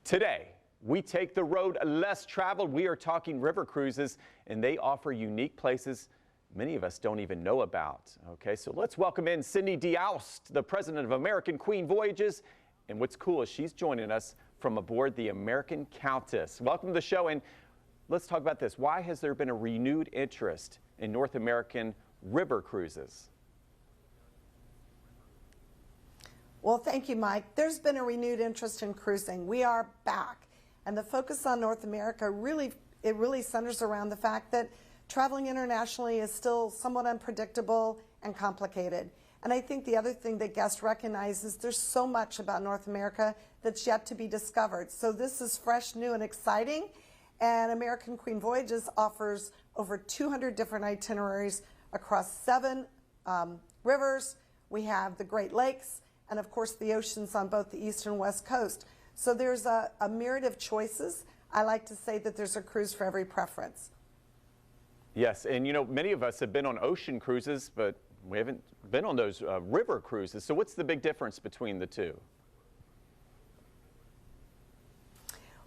Today, we take the road less traveled. We are talking river cruises, and they offer unique places many of us don't even know about. Okay, so let's welcome in Cindy D'Aoust, the president of American Queen Voyages. And what's cool is she's joining us from aboard the American Countess. Welcome to the show, and let's talk about this. Why has there been a renewed interest in North American river cruises? Well, thank you, Mike. There's been a renewed interest in cruising. We are back. And the focus on North America really centers around the fact that traveling internationally is still somewhat unpredictable and complicated. And I think the other thing that guests recognize is there's so much about North America that's yet to be discovered. So this is fresh, new, and exciting. And American Queen Voyages offers over 200 different itineraries across 7 rivers. We have the Great Lakes, and of course the oceans on both the east and west coast. So there's a myriad of choices. I like to say that there's a cruise for every preference. Yes, and you know, many of us have been on ocean cruises, but we haven't been on those river cruises. So what's the big difference between the two?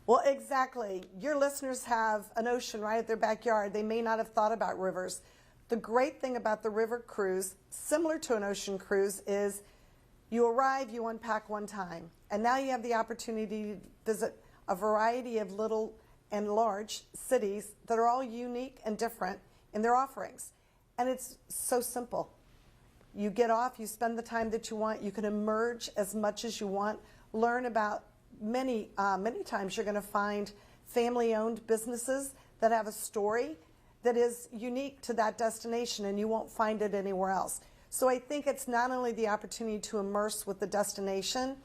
Well, exactly. Your listeners have an ocean right at their backyard. They may not have thought about rivers. The great thing about the river cruise, similar to an ocean cruise, is you arrive, you unpack one time, and now you have the opportunity to visit a variety of little and large cities that are all unique and different in their offerings. And it's so simple. You get off, you spend the time that you want, you can emerge as much as you want, learn about many times you're going to find family-owned businesses that have a story that is unique to that destination, and you won't find it anywhere else. So I think it's not only the opportunity to immerse with the destination,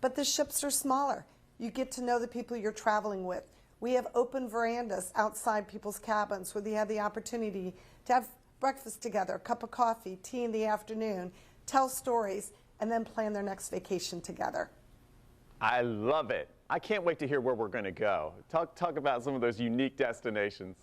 but the ships are smaller. You get to know the people you're traveling with. We have open verandas outside people's cabins where they have the opportunity to have breakfast together, a cup of coffee, tea in the afternoon, tell stories, and then plan their next vacation together. I love it. I can't wait to hear where we're going to go. Talk about some of those unique destinations.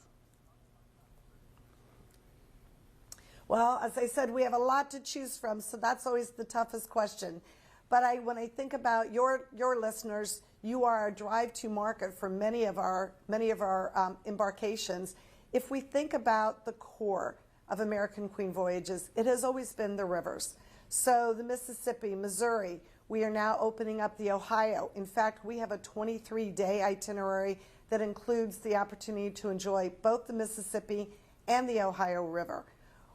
Well, as I said, we have a lot to choose from, so that's always the toughest question. But when I think about your listeners, you are a drive-to market for many of our embarkations. If we think about the core of American Queen Voyages, it has always been the rivers. So the Mississippi, Missouri, we are now opening up the Ohio. In fact, we have a 23-day itinerary that includes the opportunity to enjoy both the Mississippi and the Ohio River.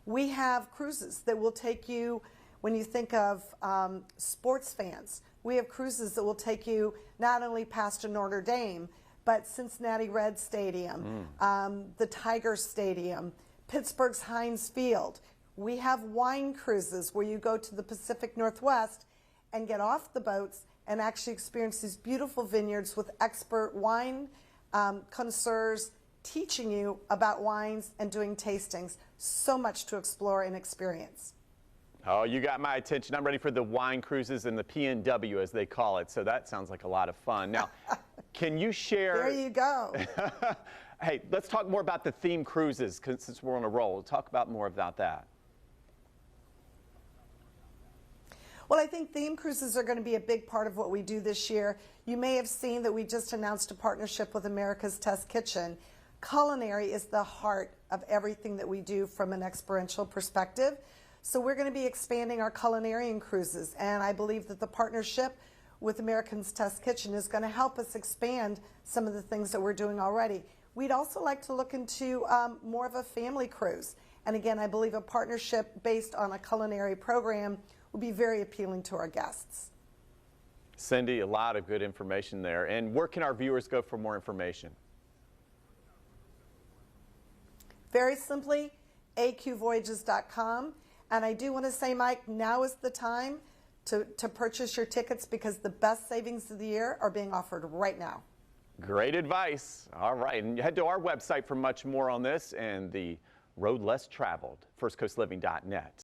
We have cruises that will take you, when you think of sports fans, we have cruises that will take you not only past Notre Dame, but Cincinnati Reds Stadium, the Tiger Stadium, Pittsburgh's Heinz Field. We have wine cruises where you go to the Pacific Northwest and get off the boats and actually experience these beautiful vineyards with expert wine connoisseurs teaching you about wines and doing tastings. So much to explore and experience. Oh, you got my attention. I'm ready for the wine cruises and the PNW, as they call it. So that sounds like a lot of fun. Now, can you share... There you go. Hey, let's talk more about the theme cruises, since we're on a roll. Talk about more about that. Well, I think theme cruises are going to be a big part of what we do this year. You may have seen that we just announced a partnership with America's Test Kitchen. Culinary is the heart of everything that we do from an experiential perspective. So we're going to be expanding our culinarian cruises, and I believe that the partnership with America's Test Kitchen is going to help us expand some of the things that we're doing already. We'd also like to look into more of a family cruise. And again, I believe a partnership based on a culinary program will be very appealing to our guests. Cindy, a lot of good information there. And where can our viewers go for more information? Very simply, aqvoyages.com. And I do want to say, Mike, now is the time to purchase your tickets because the best savings of the year are being offered right now. Great advice. All right. And head to our website for much more on this and the road less traveled, firstcoastliving.net.